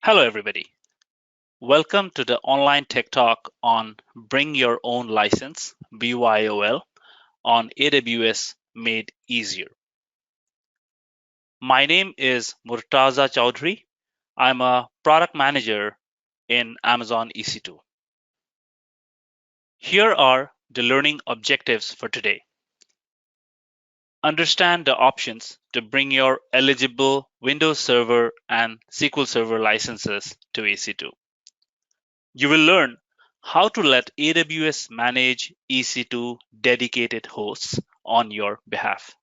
Hello, everybody. Welcome to the online tech talk on Bring Your Own License, BYOL, on AWS Made Easier. My name is Murtaza Chowdhury. I'm a product manager in Amazon EC2. Here are the learning objectives for today. Understand the options to bring your eligible Windows Server and SQL Server licenses to EC2. You will learn how to let AWS manage EC2 dedicated hosts on your behalf.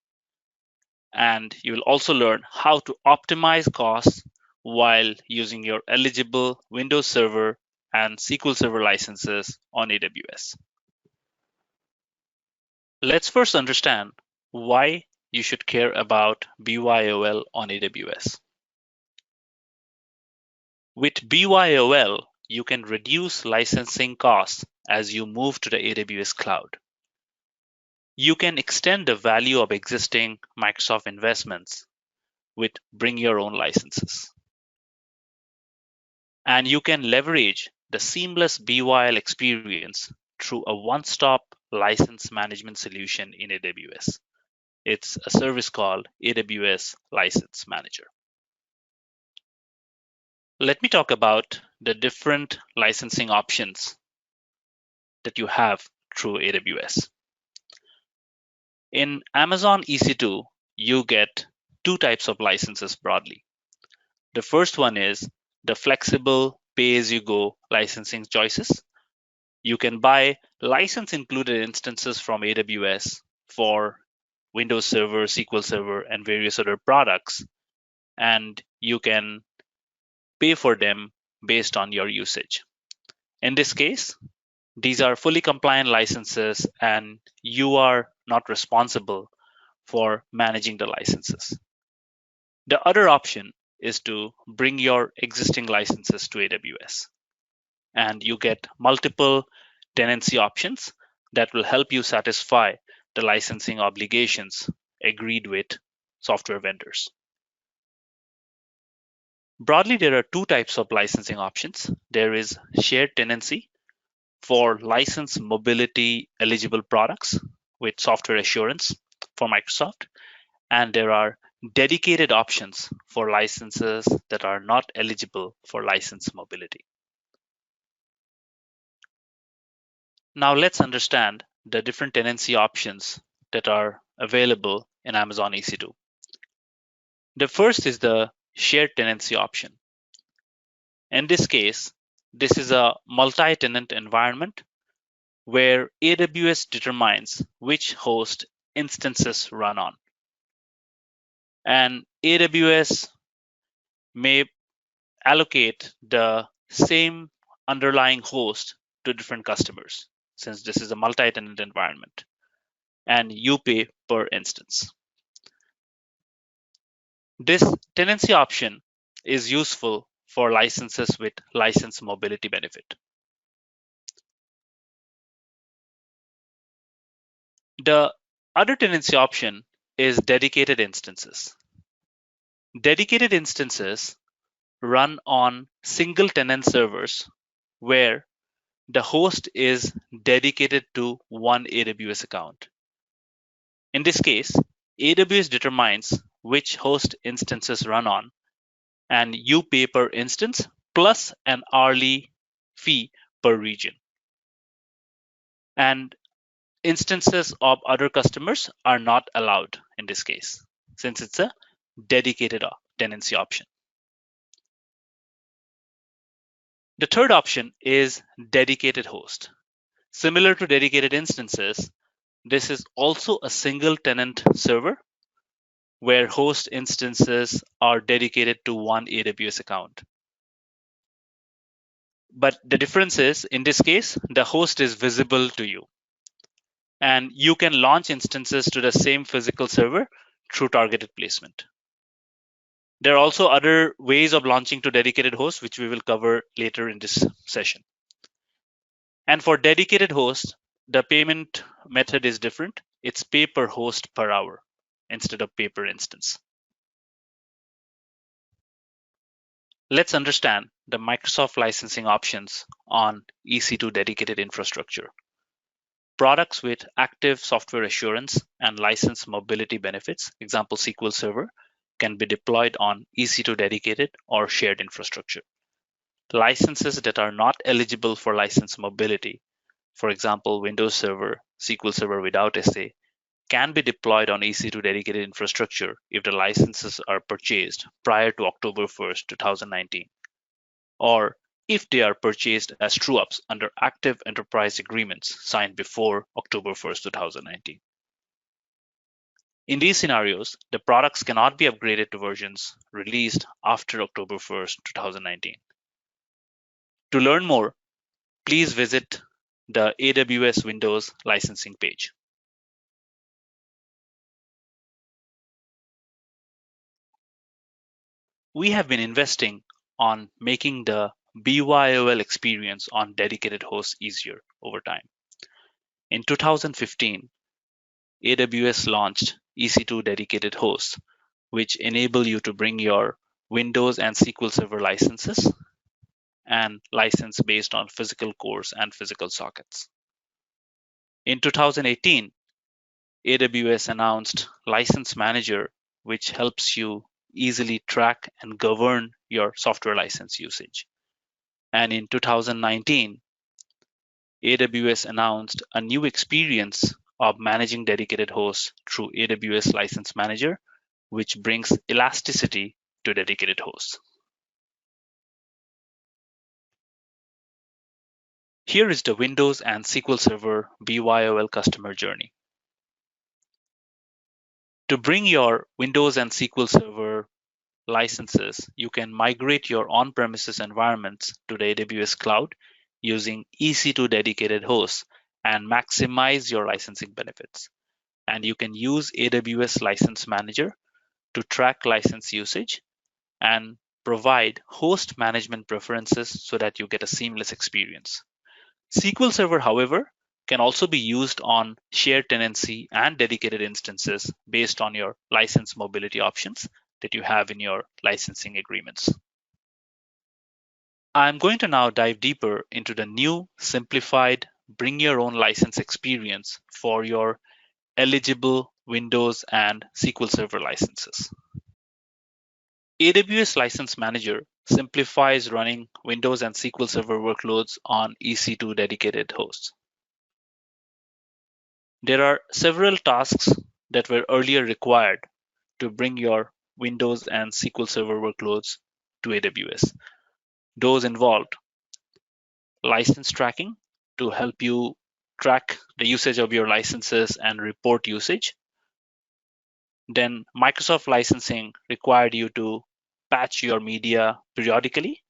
And you will also learn how to optimize costs while using your eligible Windows Server and SQL Server licenses on AWS. Let's first understand why you should care about BYOL on AWS. With BYOL, you can reduce licensing costs as you move to the AWS cloud. You can extend the value of existing Microsoft investments with Bring Your Own licenses. And you can leverage the seamless BYOL experience through a one-stop license management solution in AWS. It's a service called AWS License Manager. Let me talk about the different licensing options that you have through AWS. In Amazon EC2, you get two types of licenses broadly. The first one is the flexible pay-as-you-go licensing choices. You can buy license-included instances from AWS for Windows Server, SQL Server, and various other products, and you can pay for them based on your usage. In this case, these are fully compliant licenses, and you are not responsible for managing the licenses. The other option is to bring your existing licenses to AWS, and you get multiple tenancy options that will help you satisfy the licensing obligations agreed with software vendors. Broadly, there are two types of licensing options. There is shared tenancy for license mobility eligible products with software assurance for Microsoft, and there are dedicated options for licenses that are not eligible for license mobility. Now let's understand the different tenancy options that are available in Amazon EC2. The first is the shared tenancy option. In this case, this is a multi-tenant environment where AWS determines which host instances run on. And AWS may allocate the same underlying host to different customers, since this is a multi-tenant environment, and you pay per instance. This tenancy option is useful for licenses with license mobility benefit. The other tenancy option is dedicated instances. Dedicated instances run on single tenant servers where the host is dedicated to one AWS account. In this case, AWS determines which host instances run on, and you pay per instance plus an hourly fee per region. And instances of other customers are not allowed in this case, since it's a dedicated tenancy option. The third option is dedicated host. Similar to dedicated instances, this is also a single tenant server where host instances are dedicated to one AWS account. But the difference is, in this case, the host is visible to you, and you can launch instances to the same physical server through targeted placement. There are also other ways of launching to dedicated hosts, which we will cover later in this session. And for dedicated hosts, the payment method is different. It's pay per host per hour instead of pay per instance. Let's understand the Microsoft licensing options on EC2 Dedicated Infrastructure. Products with active software assurance and license mobility benefits, example SQL Server, can be deployed on EC2 Dedicated or shared infrastructure. Licenses that are not eligible for license mobility, for example Windows Server, SQL Server without SA, can be deployed on EC2 Dedicated Infrastructure if the licenses are purchased prior to October 1st, 2019, or if they are purchased as true-ups under active enterprise agreements signed before October 1st, 2019. In these scenarios, the products cannot be upgraded to versions released after October 1st, 2019. To learn more, please visit the AWS Windows licensing page. We have been investing on making the BYOL experience on dedicated hosts easier over time. In 2015, AWS launched EC2 Dedicated Hosts, which enable you to bring your Windows and SQL Server licenses and license based on physical cores and physical sockets. In 2018, AWS announced License Manager, which helps you easily track and govern your software license usage. And in 2019, AWS announced a new experience of managing dedicated hosts through AWS License Manager, which brings elasticity to dedicated hosts. Here is the Windows and SQL Server BYOL customer journey. To bring your Windows and SQL Server licenses, you can migrate your on-premises environments to the AWS cloud using EC2 dedicated hosts and maximize your licensing benefits. And you can use AWS License Manager to track license usage and provide host management preferences so that you get a seamless experience. SQL Server, however, can also be used on shared tenancy and dedicated instances based on your license mobility options that you have in your licensing agreements. I'm going to now dive deeper into the new simplified bring your own license experience for your eligible Windows and SQL Server licenses. AWS License Manager simplifies running Windows and SQL Server workloads on EC2 dedicated hosts. There are several tasks that were earlier required to bring your Windows and SQL Server workloads to AWS. Those involved license tracking to help you track the usage of your licenses and report usage. Then Microsoft licensing required you to patch your media periodically.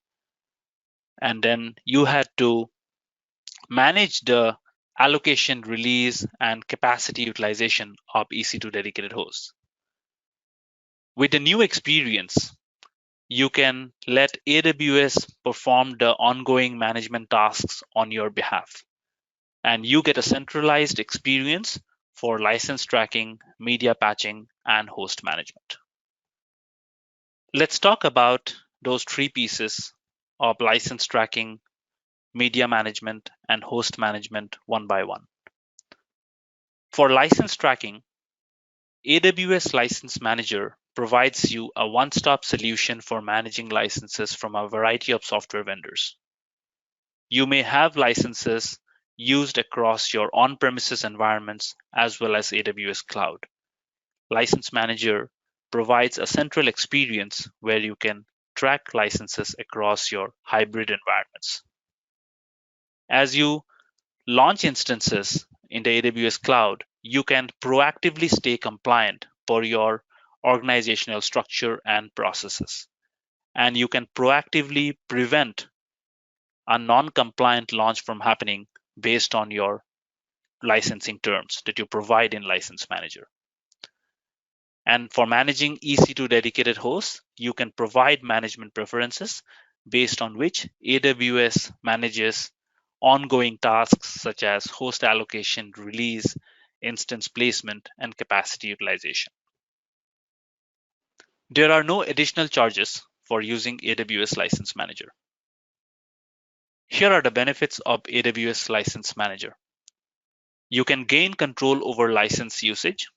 And then you had to manage the allocation, release, and capacity utilization of EC2 dedicated hosts. With the new experience, you can let AWS perform the ongoing management tasks on your behalf. And you get a centralized experience for license tracking, media patching, and host management. Let's talk about those three pieces of license tracking, media management, and host management one by one. For license tracking, AWS License Manager provides you a one-stop solution for managing licenses from a variety of software vendors. You may have licenses used across your on-premises environments as well as AWS Cloud. License Manager provides a central experience where you can track licenses across your hybrid environments. As you launch instances in the AWS Cloud, you can proactively stay compliant per your organizational structure and processes. And you can proactively prevent a non-compliant launch from happening based on your licensing terms that you provide in License Manager. And for managing EC2 dedicated hosts, you can provide management preferences based on which AWS manages ongoing tasks such as host allocation, release, instance placement, and capacity utilization. There are no additional charges for using AWS License Manager. Here are the benefits of AWS License Manager. You can gain control over license usage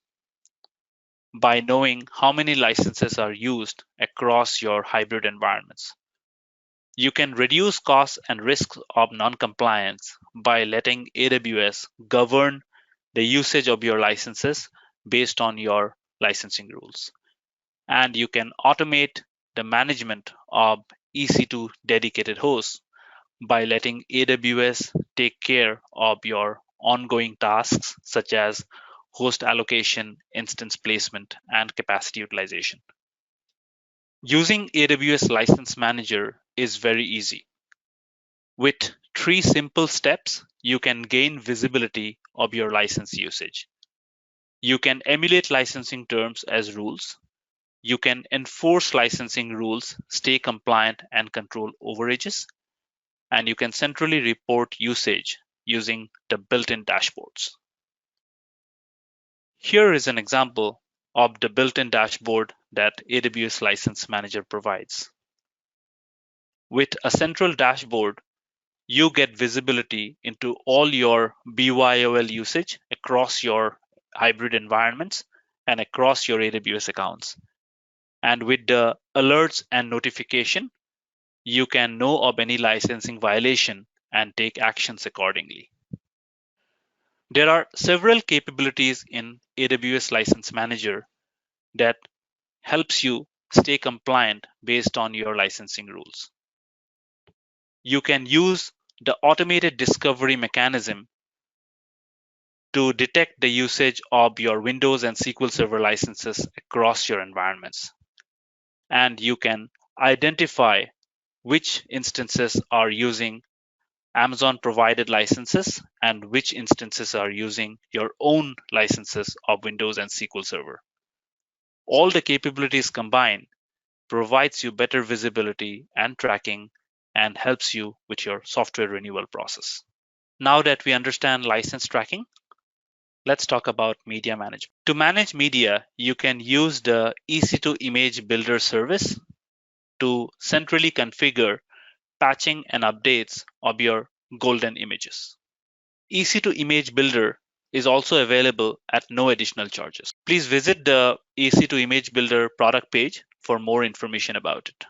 by knowing how many licenses are used across your hybrid environments. You can reduce costs and risks of non-compliance by letting AWS govern the usage of your licenses based on your licensing rules. And you can automate the management of EC2 dedicated hosts by letting AWS take care of your ongoing tasks such as host allocation, instance placement, and capacity utilization. Using AWS License Manager is very easy. With 3 simple steps, you can gain visibility of your license usage. You can emulate licensing terms as rules. You can enforce licensing rules, stay compliant, and control overages. And you can centrally report usage using the built-in dashboards. Here is an example of the built-in dashboard that AWS License Manager provides. With a central dashboard, you get visibility into all your BYOL usage across your hybrid environments and across your AWS accounts. And with the alerts and notification, you can know of any licensing violation and take actions accordingly. There are several capabilities in AWS License Manager that helps you stay compliant based on your licensing rules. You can use the automated discovery mechanism to detect the usage of your Windows and SQL Server licenses across your environments. And you can identify which instances are using Amazon provided licenses and which instances are using your own licenses of Windows and SQL Server. All the capabilities combined provides you better visibility and tracking and helps you with your software renewal process. Now that we understand license tracking, let's talk about media management. To manage media, you can use the EC2 Image Builder service to centrally configure patching and updates of your golden images. EC2 Image Builder is also available at no additional charges. Please visit the EC2 Image Builder product page for more information about it.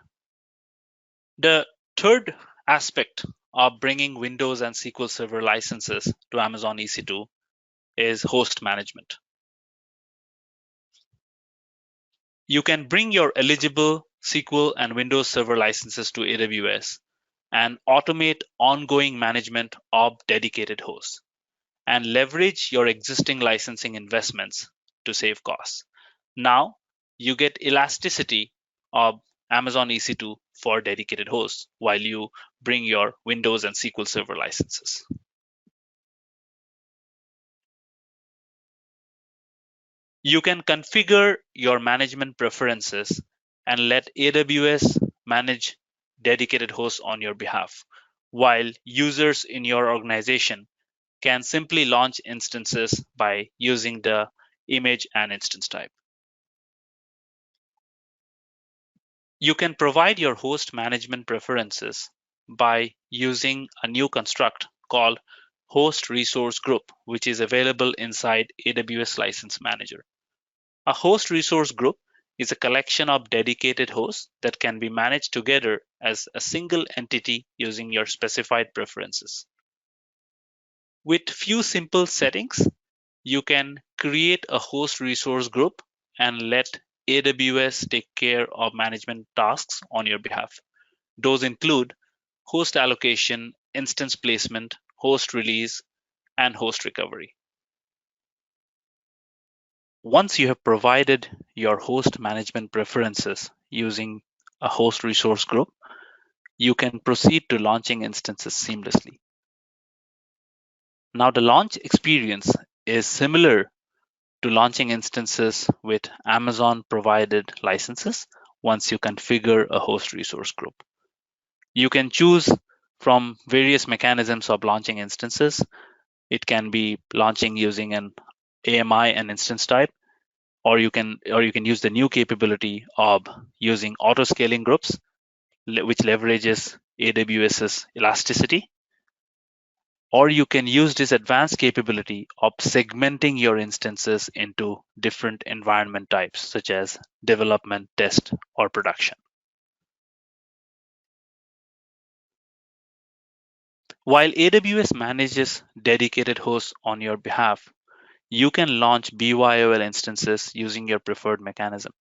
The third aspect of bringing Windows and SQL Server licenses to Amazon EC2 is host management. You can bring your eligible SQL and Windows Server licenses to AWS and automate ongoing management of dedicated hosts and leverage your existing licensing investments to save costs. Now you get elasticity of Amazon EC2 for dedicated hosts while you bring your Windows and SQL Server licenses. You can configure your management preferences and let AWS manage dedicated hosts on your behalf, while users in your organization can simply launch instances by using the image and instance type. You can provide your host management preferences by using a new construct called Host Resource Group, which is available inside AWS License Manager. A host resource group is a collection of dedicated hosts that can be managed together as a single entity using your specified preferences. With few simple settings, you can create a host resource group and let AWS take care of management tasks on your behalf. Those include host allocation, instance placement, host release, and host recovery. Once you have provided your host management preferences using a host resource group, you can proceed to launching instances seamlessly. Now, the launch experience is similar to launching instances with Amazon provided licenses once you configure a host resource group. You can choose from various mechanisms of launching instances. It can be launching using an AMI and instance type, or you can use the new capability of using auto scaling groups which leverages AWS's elasticity, or you can use this advanced capability of segmenting your instances into different environment types, such as development, test, or production. While AWS manages dedicated hosts on your behalf, you can launch BYOL instances using your preferred mechanism.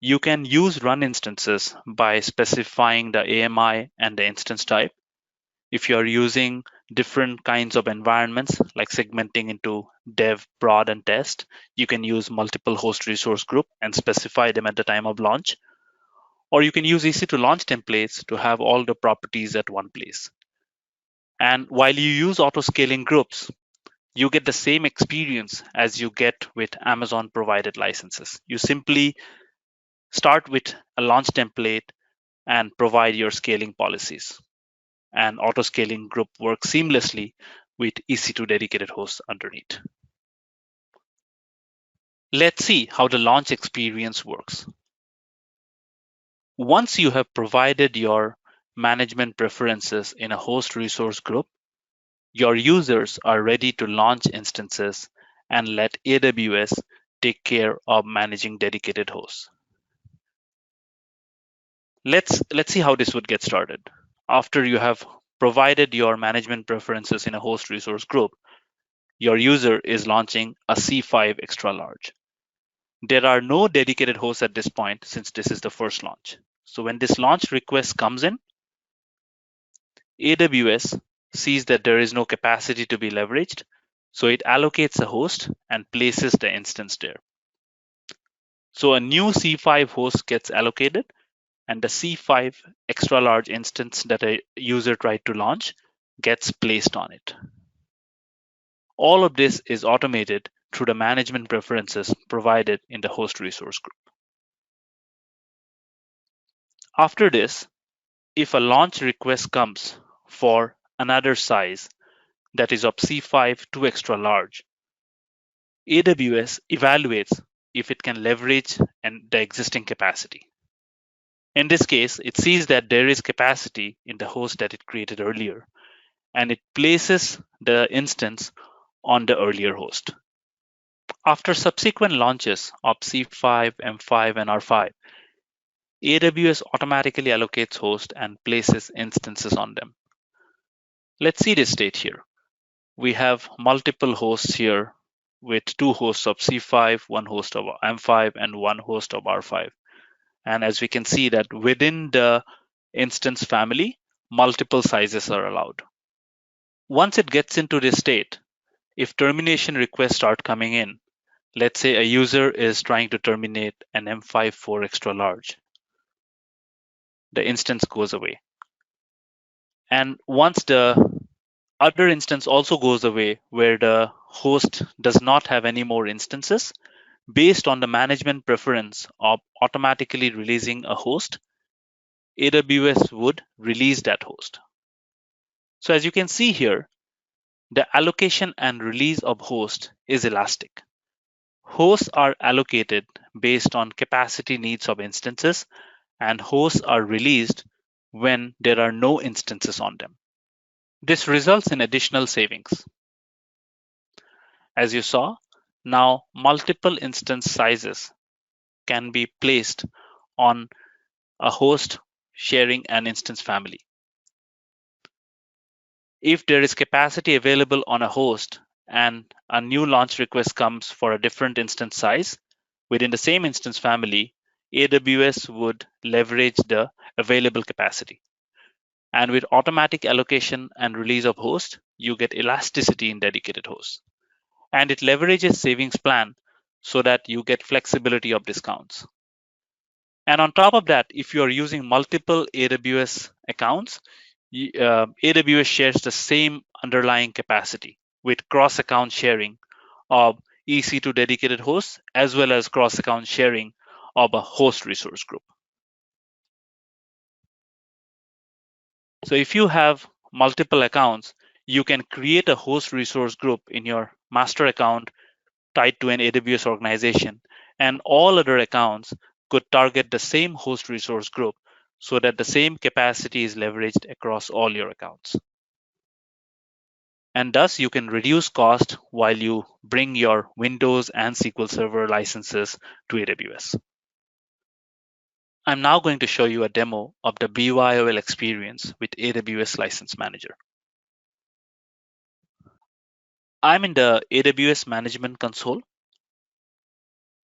You can use run instances by specifying the AMI and the instance type. If you're using different kinds of environments, like segmenting into dev, prod, and test, you can use multiple host resource group and specify them at the time of launch. Or you can use EC2 launch templates to have all the properties at one place. And while you use auto-scaling groups, you get the same experience as you get with Amazon provided licenses. You simply start with a launch template and provide your scaling policies. And auto-scaling group works seamlessly with EC2 dedicated hosts underneath. Let's see how the launch experience works. Once you have provided your management preferences in a host resource group, your users are ready to launch instances and let AWS take care of managing dedicated hosts. Let's see how this would get started. After you have provided your management preferences in a host resource group, your user is launching a C5 extra large. There are no dedicated hosts at this point since this is the first launch. So when this launch request comes in, AWS sees that there is no capacity to be leveraged, so it allocates a host and places the instance there. So a new C5 host gets allocated, and the C5 extra large instance that a user tried to launch gets placed on it. All of this is automated through the management preferences provided in the host resource group. After this, if a launch request comes for another size that is of C5 too extra large, AWS evaluates if it can leverage the existing capacity. In this case, it sees that there is capacity in the host that it created earlier, and it places the instance on the earlier host. After subsequent launches of C5, M5, and R5, AWS automatically allocates hosts and places instances on them. Let's see this state here. We have multiple hosts here with 2 hosts of C5, 1 host of M5, and 1 host of R5. And as we can see that within the instance family, multiple sizes are allowed. Once it gets into this state, if termination requests start coming in, let's say a user is trying to terminate an M5 4 extra large, the instance goes away. And once the other instance also goes away, where the host does not have any more instances, based on the management preference of automatically releasing a host, AWS would release that host. So as you can see here, the allocation and release of host is elastic. Hosts are allocated based on capacity needs of instances, and hosts are released when there are no instances on them. This results in additional savings. As you saw, now multiple instance sizes can be placed on a host sharing an instance family. If there is capacity available on a host and a new launch request comes for a different instance size within the same instance family, AWS would leverage the available capacity. And with automatic allocation and release of host, you get elasticity in dedicated hosts. And it leverages savings plan so that you get flexibility of discounts. And on top of that, if you are using multiple AWS accounts, AWS shares the same underlying capacity with cross-account sharing of EC2 dedicated hosts, as well as cross-account sharing of a host resource group. So if you have multiple accounts, you can create a host resource group in your master account tied to an AWS organization, and all other accounts could target the same host resource group so that the same capacity is leveraged across all your accounts. And thus you can reduce cost while you bring your Windows and SQL Server licenses to AWS. I'm now going to show you a demo of the BYOL experience with AWS License Manager. I'm in the AWS Management Console.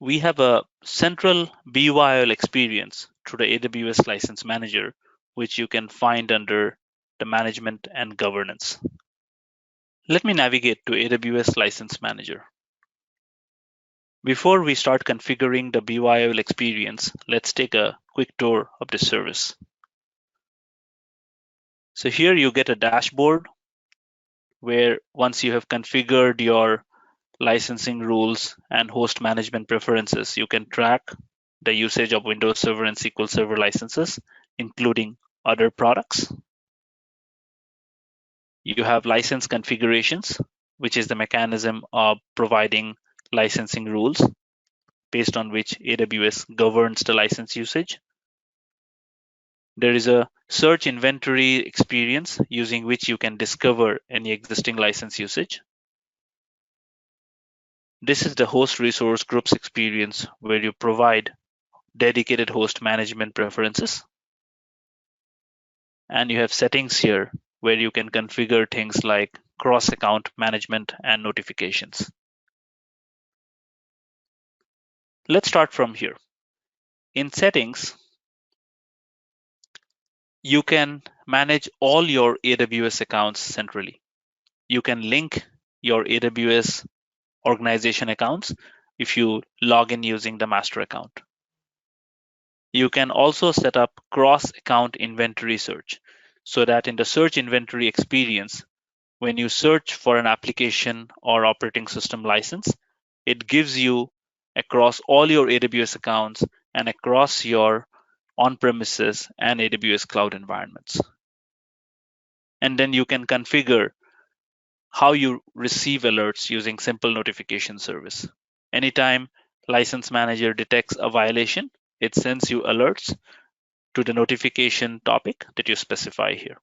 We have a central BYOL experience through the AWS License Manager, which you can find under the Management and Governance. Let me navigate to AWS License Manager. Before we start configuring the BYOL experience, let's take a quick tour of the service. So here you get a dashboard where once you have configured your licensing rules and host management preferences, you can track the usage of Windows Server and SQL Server licenses, including other products. You have license configurations, which is the mechanism of providing licensing rules based on which AWS governs the license usage. There is a search inventory experience using which you can discover any existing license usage. This is the host resource groups experience where you provide dedicated host management preferences. And you have settings here where you can configure things like cross-account management and notifications. Let's start from here. In settings, you can manage all your AWS accounts centrally. You can link your AWS organization accounts if you log in using the master account. You can also set up cross-account inventory search so that in the search inventory experience, when you search for an application or operating system license, it gives you across all your AWS accounts and across your on-premises and AWS cloud environments. And then you can configure how you receive alerts using simple notification service. Anytime License Manager detects a violation, it sends you alerts to the notification topic that you specify here.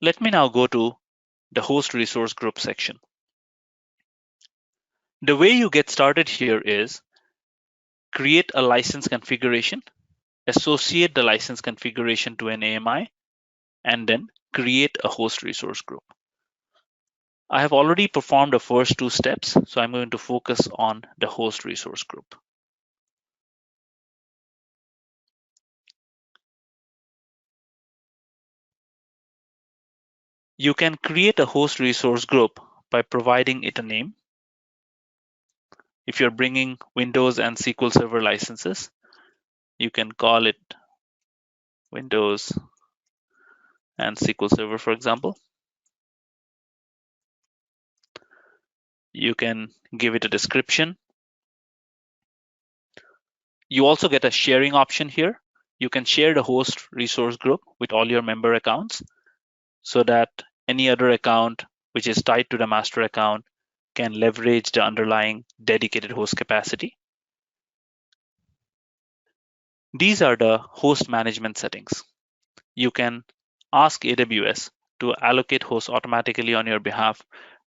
Let me now go to the host resource group section. The way you get started here is create a license configuration, associate the license configuration to an AMI, and then create a host resource group. I have already performed the first two steps, so I'm going to focus on the host resource group. You can create a host resource group by providing it a name. If you're bringing Windows and SQL Server licenses, you can call it Windows and SQL Server, for example. You can give it a description. You also get a sharing option here. You can share the host resource group with all your member accounts so that any other account which is tied to the master account can leverage the underlying dedicated host capacity. These are the host management settings. You can ask AWS to allocate hosts automatically on your behalf,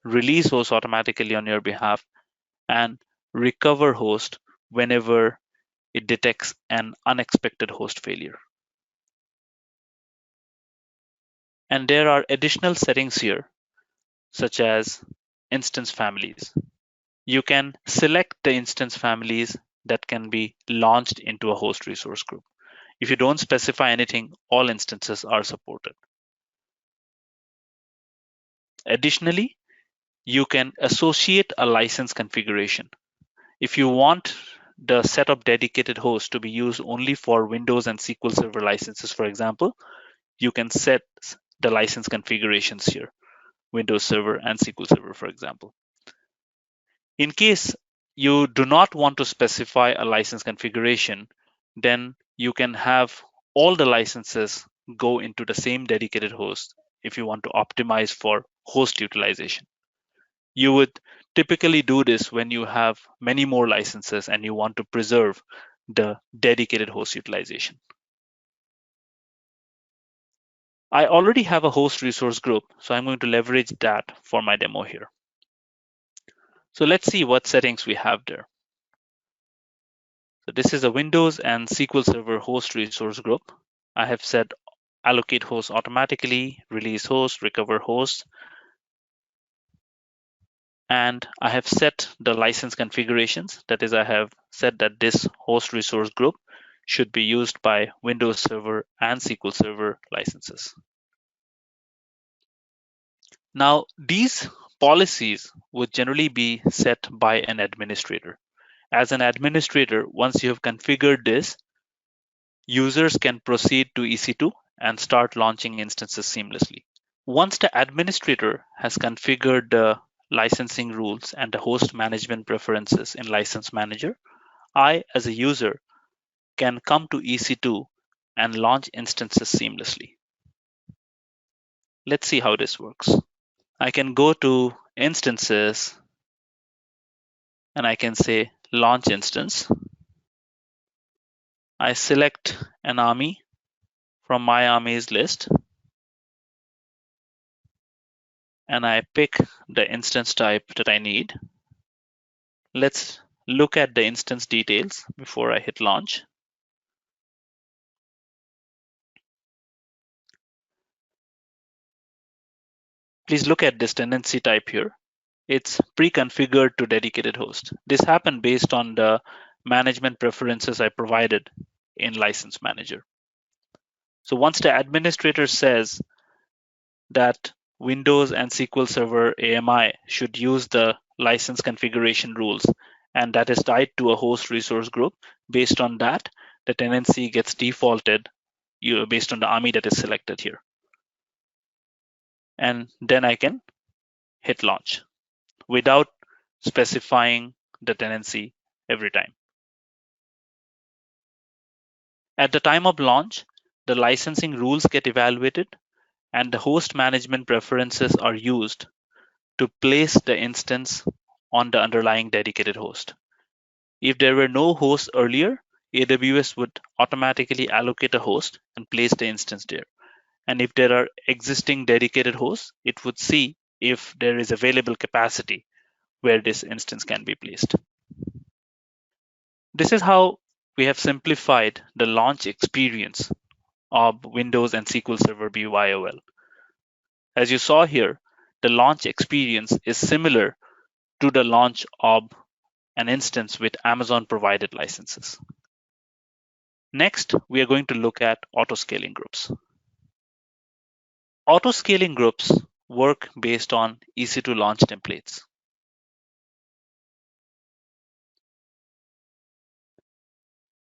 release hosts automatically on your behalf, and recover host whenever it detects an unexpected host failure. And there are additional settings here, such as instance families. You can select the instance families that can be launched into a host resource group. If you don't specify anything, all instances are supported. Additionally, you can associate a license configuration. If you want the set of dedicated hosts to be used only for Windows and SQL Server licenses, for example, you can set the license configurations here, Windows Server and SQL Server, for example. In case you do not want to specify a license configuration, then you can have all the licenses go into the same dedicated host if you want to optimize for host utilization. You would typically do this when you have many more licenses and you want to preserve the dedicated host utilization. I already have a host resource group, so I'm going to leverage that for my demo here. So let's see what settings we have there. So this is a Windows and SQL Server host resource group. I have set allocate hosts automatically, release hosts, recover hosts, and I have set the license configurations. That is, I have said that this host resource group should be used by Windows Server and SQL Server licenses. Now, these policies would generally be set by an administrator. As an administrator, once you have configured this, users can proceed to EC2 and start launching instances seamlessly. Once the administrator has configured the licensing rules and the host management preferences in License Manager, I, as a user, can come to EC2 and launch instances seamlessly. Let's see how this works. I can go to Instances and I can say Launch Instance. I select an army from my armies list and I pick the instance type that I need. Let's look at the instance details before I hit launch. Please look at this tenancy type here. It's pre-configured to dedicated host. This happened based on the management preferences I provided in License Manager. So once the administrator says that Windows and SQL Server AMI should use the license configuration rules, and that is tied to a host resource group, based on that, the tenancy gets defaulted based on the army that is selected here. And then I can hit launch without specifying the tenancy every time. At the time of launch, the licensing rules get evaluated and the host management preferences are used to place the instance on the underlying dedicated host. If there were no hosts earlier, AWS would automatically allocate a host and place the instance there. And if there are existing dedicated hosts, it would see if there is available capacity where this instance can be placed. This is how we have simplified the launch experience of Windows and SQL Server BYOL. As you saw here, the launch experience is similar to the launch of an instance with Amazon provided licenses. Next, we are going to look at auto-scaling groups. Auto-scaling groups work based on EC2 launch templates.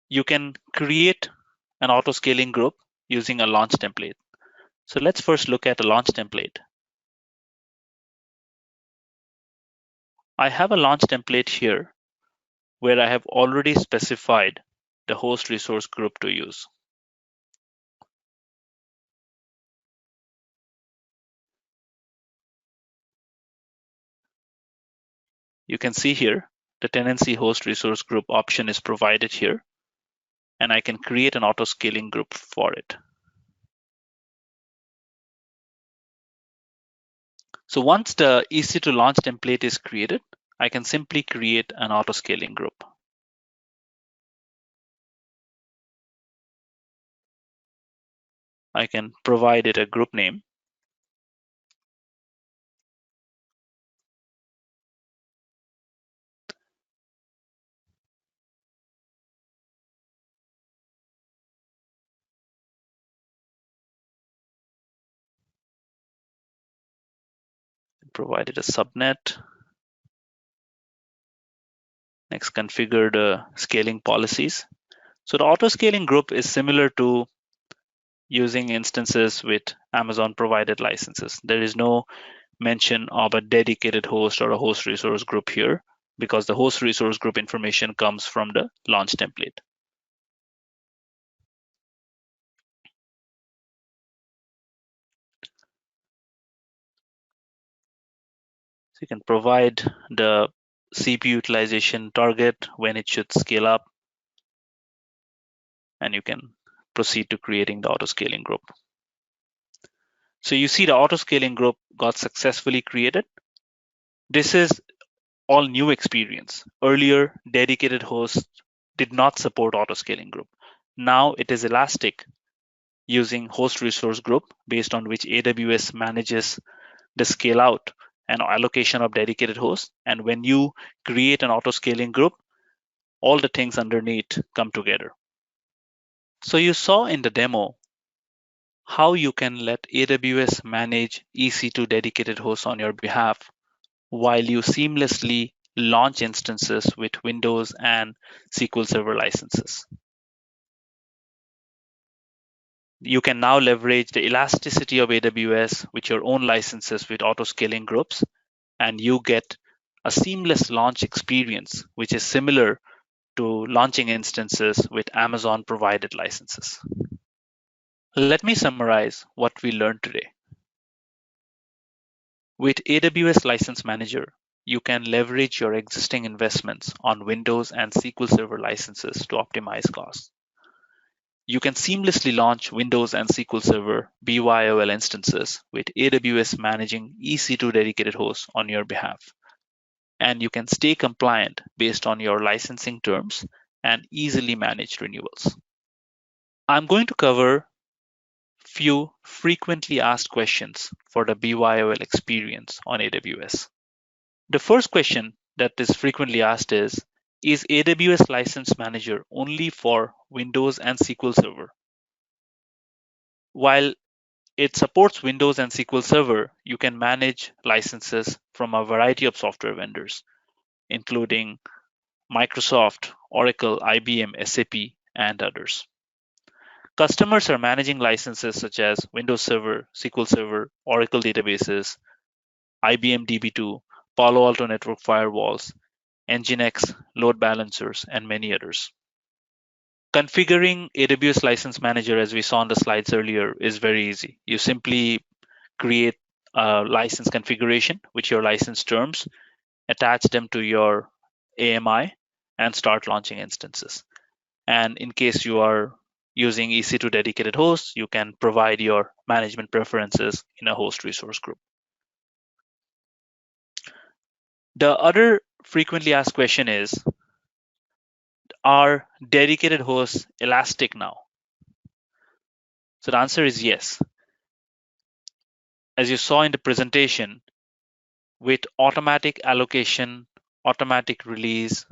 You can create an auto-scaling group using a launch template. So let's first look at a launch template. I have a launch template here where I have already specified the host resource group to use. You can see here the tenancy host resource group option is provided here, and I can create an auto-scaling group for it. So once the EC2 launch template is created, I can simply create an auto-scaling group. I can provide it a group name. Provide it a subnet. Next, configure the scaling policies. So the auto-scaling group is similar to using instances with Amazon provided licenses. There is no mention of a dedicated host or a host resource group here because the host resource group information comes from the launch template. So you can provide the CPU utilization target when it should scale up. and you can proceed to creating the auto-scaling group. So you see the auto-scaling group got successfully created. This is all new experience. Earlier, dedicated hosts did not support auto-scaling group. Now it is elastic using host resource group based on which AWS manages the scale out and allocation of dedicated hosts. And when you create an auto-scaling group, all the things underneath come together. So you saw in the demo how you can let AWS manage EC2 dedicated hosts on your behalf while you seamlessly launch instances with Windows and SQL Server licenses. You can now leverage the elasticity of AWS with your own licenses with auto-scaling groups, and you get a seamless launch experience, which is similar to launching instances with Amazon provided licenses. Let me summarize what we learned today. With AWS License Manager, you can leverage your existing investments on Windows and SQL Server licenses to optimize costs. You can seamlessly launch Windows and SQL Server BYOL instances with AWS managing EC2 dedicated hosts on your behalf. And you can stay compliant based on your licensing terms and easily manage renewals. I'm going to cover few frequently asked questions for the BYOL experience on AWS. The first question that is frequently asked is AWS License Manager only for Windows and SQL Server? While it supports Windows and SQL Server, you can manage licenses from a variety of software vendors, including Microsoft, Oracle, IBM, SAP, and others. Customers are managing licenses such as Windows Server, SQL Server, Oracle databases, IBM DB2, Palo Alto network firewalls, Nginx load balancers, and many others. Configuring AWS License Manager, as we saw on the slides earlier, is very easy. You simply create a license configuration with your license terms, attach them to your AMI, and start launching instances. And in case you are using EC2 dedicated hosts, you can provide your management preferences in a host resource group. The other frequently asked question is, are dedicated hosts elastic now? So the answer is yes. As you saw in the presentation, with automatic allocation, automatic release,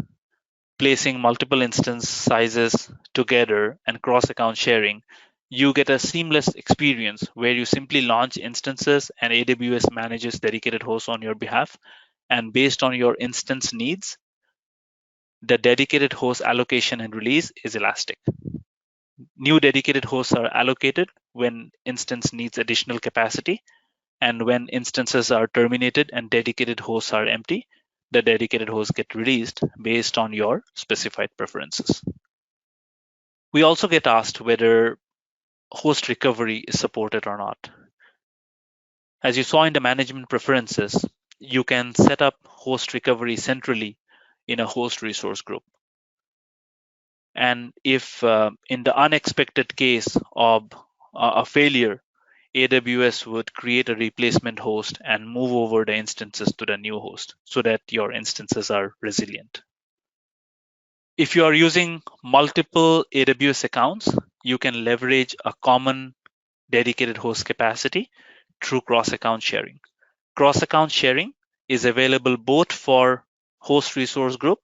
placing multiple instance sizes together and cross-account sharing, you get a seamless experience where you simply launch instances and AWS manages dedicated hosts on your behalf. And based on your instance needs, the dedicated host allocation and release is elastic. New dedicated hosts are allocated when instance needs additional capacity, and when instances are terminated and dedicated hosts are empty, the dedicated hosts get released based on your specified preferences. We also get asked whether host recovery is supported or not. As you saw in the management preferences, you can set up host recovery centrally in a host resource group. And if in the unexpected case of a failure, AWS would create a replacement host and move over the instances to the new host so that your instances are resilient. If you are using multiple AWS accounts, you can leverage a common dedicated host capacity through cross-account sharing. Cross-account sharing is available both for host resource group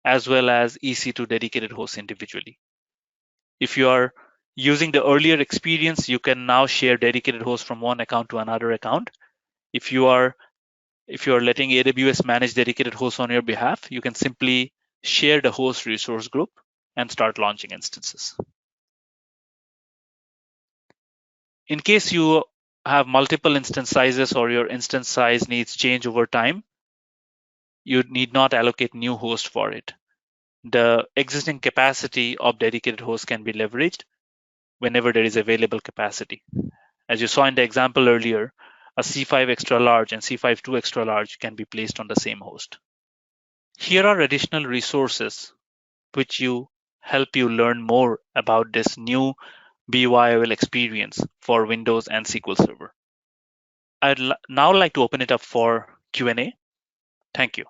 as well as EC2 dedicated hosts individually. If you are using the earlier experience, you can now share dedicated hosts from one account to another account. If you are letting AWS manage dedicated hosts on your behalf, you can simply share the host resource group and start launching instances. In case you have multiple instance sizes or your instance size needs change over time, you need not allocate new host for it. The existing capacity of dedicated hosts can be leveraged whenever there is available capacity. As you saw in the example earlier, a C5 extra large and C5 2 extra large can be placed on the same host. Here are additional resources which you help you learn more about this new BYOL experience for Windows and SQL Server. I'd now like to open it up for Q&A. Thank you.